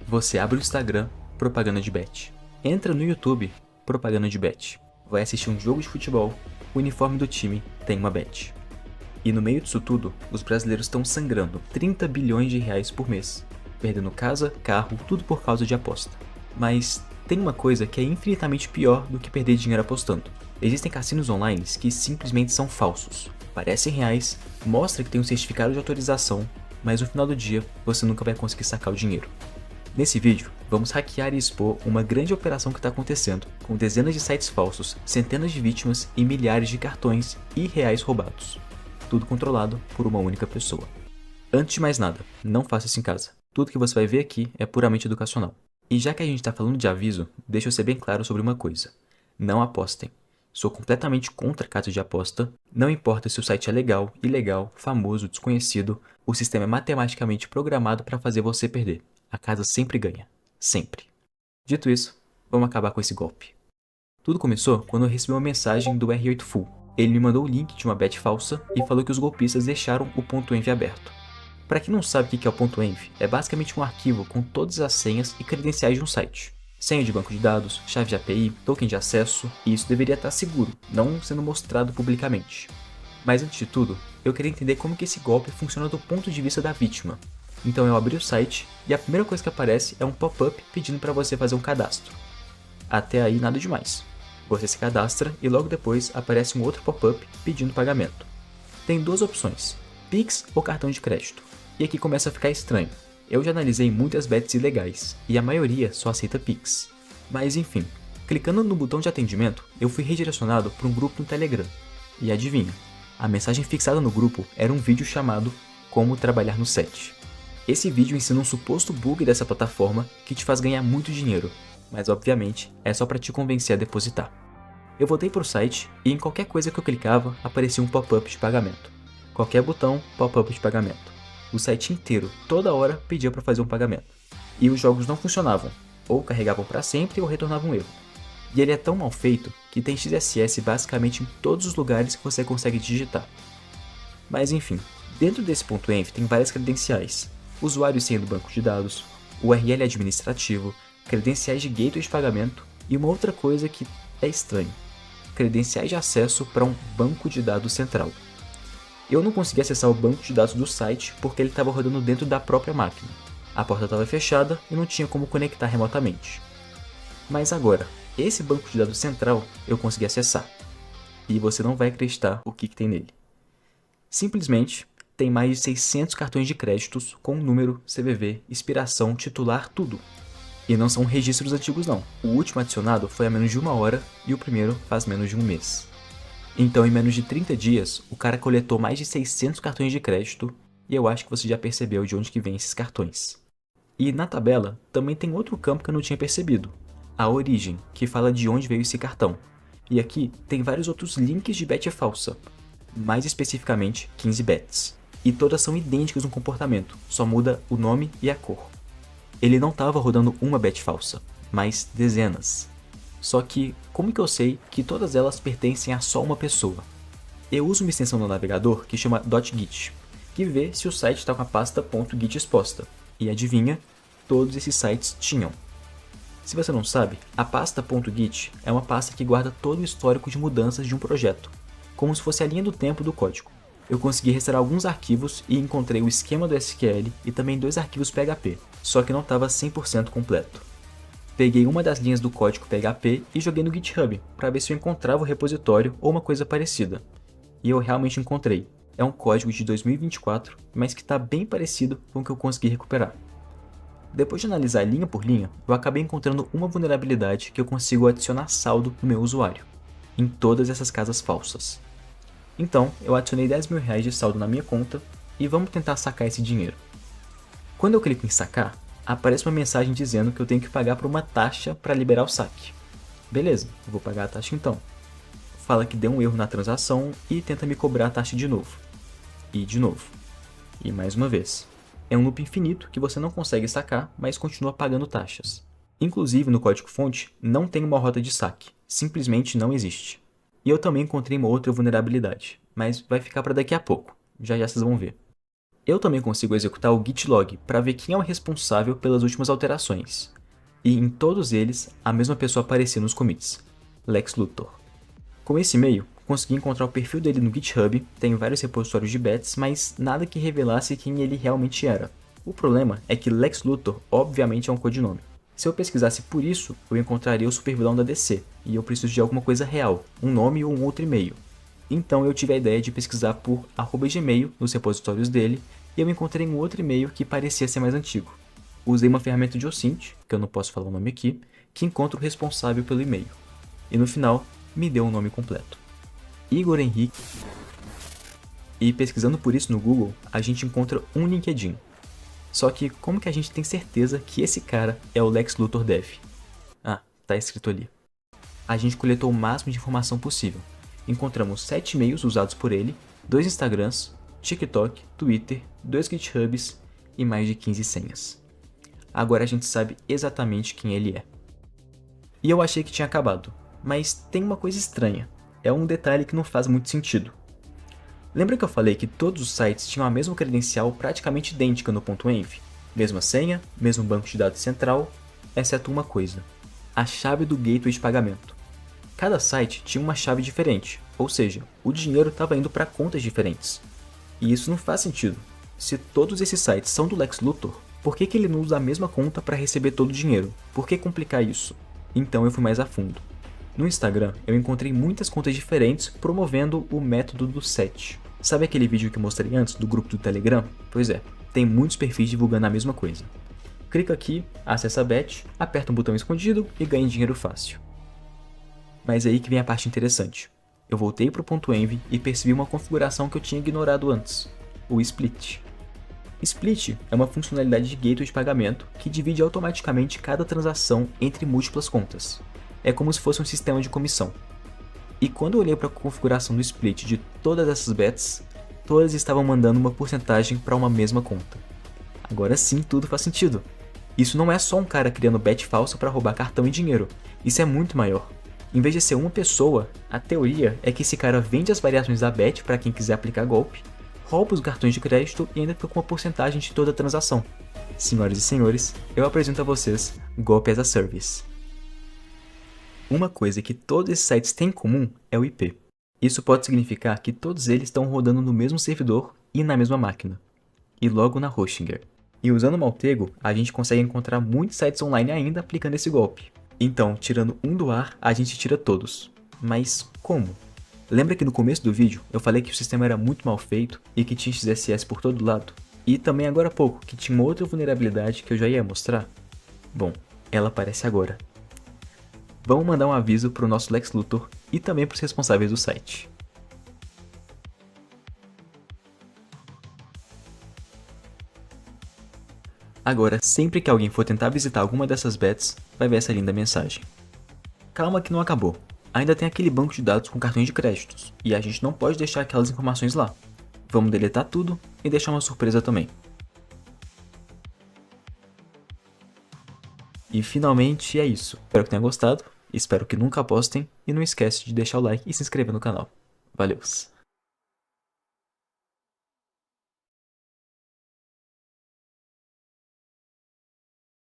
Você abre o Instagram, propaganda de bet. Entra no YouTube, propaganda de bet. Vai assistir um jogo de futebol, o uniforme do time tem uma bet. E no meio disso tudo, os brasileiros estão sangrando 30 bilhões de reais por mês, perdendo casa, carro, tudo por causa de aposta. Mas tem uma coisa que é infinitamente pior do que perder dinheiro apostando. Existem cassinos online que simplesmente são falsos. Parecem reais, mostram que tem um certificado de autorização, mas no final do dia você nunca vai conseguir sacar o dinheiro. Nesse vídeo, vamos hackear e expor uma grande operação que está acontecendo, com dezenas de sites falsos, centenas de vítimas e milhares de cartões e reais roubados. Tudo controlado por uma única pessoa. Antes de mais nada, não faça isso em casa. Tudo que você vai ver aqui é puramente educacional. E já que a gente está falando de aviso, deixa eu ser bem claro sobre uma coisa. Não apostem. Sou completamente contra casas de aposta. Não importa se o site é legal, ilegal, famoso, desconhecido, o sistema é matematicamente programado para fazer você perder. A casa sempre ganha. Sempre. Dito isso, vamos acabar com esse golpe. Tudo começou quando eu recebi uma mensagem do R8Full. Ele me mandou o link de uma bet falsa e falou que os golpistas deixaram o .env aberto. Para quem não sabe o que é o .env, é basicamente um arquivo com todas as senhas e credenciais de um site. Senha de banco de dados, chave de API, token de acesso, e isso deveria estar seguro, não sendo mostrado publicamente. Mas antes de tudo, eu queria entender como que esse golpe funciona do ponto de vista da vítima. Então eu abri o site e a primeira coisa que aparece é um pop-up pedindo para você fazer um cadastro. Até aí nada demais. Você se cadastra e logo depois aparece um outro pop-up pedindo pagamento. Tem duas opções, Pix ou cartão de crédito. E aqui começa a ficar estranho. Eu já analisei muitas bets ilegais e a maioria só aceita Pix. Mas enfim, clicando no botão de atendimento, eu fui redirecionado para um grupo no Telegram. E adivinha, a mensagem fixada no grupo era um vídeo chamado Como Trabalhar no Set. Esse vídeo ensina um suposto bug dessa plataforma que te faz ganhar muito dinheiro, mas obviamente é só para te convencer a depositar. Eu voltei para o site e em qualquer coisa que eu clicava aparecia um pop-up de pagamento. Qualquer botão, pop-up de pagamento. O site inteiro, toda hora, pedia para fazer um pagamento. E os jogos não funcionavam, ou carregavam para sempre ou retornavam um erro. E ele é tão mal feito que tem XSS basicamente em todos os lugares que você consegue digitar. Mas enfim, dentro desse .env tem várias credenciais. Usuário e senha do banco de dados, URL administrativo, credenciais de gateway de pagamento e uma outra coisa que é estranho, credenciais de acesso para um banco de dados central. Eu não consegui acessar o banco de dados do site porque ele estava rodando dentro da própria máquina. A porta estava fechada e não tinha como conectar remotamente. Mas agora, esse banco de dados central eu consegui acessar. E você não vai acreditar o que tem nele. Simplesmente tem mais de 600 cartões de créditos com número, CVV, expiração, titular, tudo. E não são registros antigos não. O último adicionado foi há menos de 1 hora e o primeiro faz menos de um mês. Então em menos de 30 dias, o cara coletou mais de 600 cartões de crédito e eu acho que você já percebeu de onde que vem esses cartões. E na tabela também tem outro campo que eu não tinha percebido. A origem, que fala de onde veio esse cartão. E aqui tem vários outros links de bet falsa. Mais especificamente 15 bets. E todas são idênticas no comportamento, só muda o nome e a cor. Ele não estava rodando uma bet falsa, mas dezenas. Só que, como que eu sei que todas elas pertencem a só uma pessoa? Eu uso uma extensão no navegador que chama .git, que vê se o site está com a pasta .git exposta. E adivinha? Todos esses sites tinham. Se você não sabe, a pasta .git é uma pasta que guarda todo o histórico de mudanças de um projeto, como se fosse a linha do tempo do código. Eu consegui restaurar alguns arquivos e encontrei o esquema do SQL e também 2 arquivos PHP, só que não estava 100% completo. Peguei uma das linhas do código PHP e joguei no GitHub para ver se eu encontrava o repositório ou uma coisa parecida. E eu realmente encontrei. É um código de 2024, mas que está bem parecido com o que eu consegui recuperar. Depois de analisar linha por linha, eu acabei encontrando uma vulnerabilidade que eu consigo adicionar saldo no meu usuário, em todas essas casas falsas. Então, eu adicionei 10 mil reais de saldo na minha conta e vamos tentar sacar esse dinheiro. Quando eu clico em sacar, aparece uma mensagem dizendo que eu tenho que pagar por uma taxa para liberar o saque. Beleza, eu vou pagar a taxa então. Fala que deu um erro na transação e tenta me cobrar a taxa de novo. E de novo. E mais uma vez. É um loop infinito que você não consegue sacar, mas continua pagando taxas. Inclusive no código-fonte não tem uma rota de saque, simplesmente não existe. E eu também encontrei uma outra vulnerabilidade, mas vai ficar para daqui a pouco, já já vocês vão ver. Eu também consigo executar o git log para ver quem é o responsável pelas últimas alterações. E em todos eles, a mesma pessoa aparecia nos commits, Lex Luthor. Com esse e-mail, consegui encontrar o perfil dele no GitHub, tem vários repositórios de bets, mas nada que revelasse quem ele realmente era. O problema é que Lex Luthor obviamente é um codinome. Se eu pesquisasse por isso, eu encontraria o supervilão da DC, e eu preciso de alguma coisa real, um nome ou um outro e-mail. Então eu tive a ideia de pesquisar por @gmail nos repositórios dele, e eu encontrei um outro e-mail que parecia ser mais antigo. Usei uma ferramenta de OSINT, que eu não posso falar o nome aqui, que encontra o responsável pelo e-mail. E no final, me deu o nome completo. Igor Henrique. E pesquisando por isso no Google, a gente encontra um LinkedIn. Só que como que a gente tem certeza que esse cara é o Lex Luthor Dev? Ah, tá escrito ali. A gente coletou o máximo de informação possível. Encontramos 7 e-mails usados por ele, 2 Instagrams, TikTok, Twitter, 2 GitHubs e mais de 15 senhas. Agora a gente sabe exatamente quem ele é. E eu achei que tinha acabado, mas tem uma coisa estranha. É um detalhe que não faz muito sentido. Lembra que eu falei que todos os sites tinham a mesma credencial praticamente idêntica no .env? Mesma senha, mesmo banco de dados central, exceto uma coisa. A chave do gateway de pagamento. Cada site tinha uma chave diferente, ou seja, o dinheiro estava indo para contas diferentes. E isso não faz sentido. Se todos esses sites são do Lex Luthor, por que ele não usa a mesma conta para receber todo o dinheiro? Por que complicar isso? Então eu fui mais a fundo. No Instagram, eu encontrei muitas contas diferentes promovendo o método do set. Sabe aquele vídeo que eu mostrei antes do grupo do Telegram? Pois é, tem muitos perfis divulgando a mesma coisa. Clica aqui, acessa a bet, aperta um botão escondido e ganha dinheiro fácil. Mas aí que vem a parte interessante. Eu voltei para o .env e percebi uma configuração que eu tinha ignorado antes, o Split. Split é uma funcionalidade de gateway de pagamento que divide automaticamente cada transação entre múltiplas contas. É como se fosse um sistema de comissão. E quando eu olhei para a configuração do split de todas essas bets, todas estavam mandando uma porcentagem para uma mesma conta. Agora sim tudo faz sentido. Isso não é só um cara criando bet falso para roubar cartão e dinheiro, isso é muito maior. Em vez de ser uma pessoa, a teoria é que esse cara vende as variações da bet para quem quiser aplicar golpe, rouba os cartões de crédito e ainda fica com uma porcentagem de toda a transação. Senhoras e senhores, eu apresento a vocês Golpe as a Service. Uma coisa que todos esses sites têm em comum é o IP. Isso pode significar que todos eles estão rodando no mesmo servidor e na mesma máquina, e logo na Hostinger. E usando o Maltego, a gente consegue encontrar muitos sites online ainda aplicando esse golpe. Então, tirando um do ar, a gente tira todos. Mas como? Lembra que no começo do vídeo eu falei que o sistema era muito mal feito e que tinha XSS por todo lado? E também agora há pouco que tinha uma outra vulnerabilidade que eu já ia mostrar? Bom, ela aparece agora. Vamos mandar um aviso para o nosso Lex Luthor e também para os responsáveis do site. Agora, sempre que alguém for tentar visitar alguma dessas bets, vai ver essa linda mensagem. Calma que não acabou. Ainda tem aquele banco de dados com cartões de créditos, e a gente não pode deixar aquelas informações lá. Vamos deletar tudo e deixar uma surpresa também. E finalmente é isso. Espero que tenha gostado, espero que nunca apostem, e não esquece de deixar o like e se inscrever no canal. Valeu!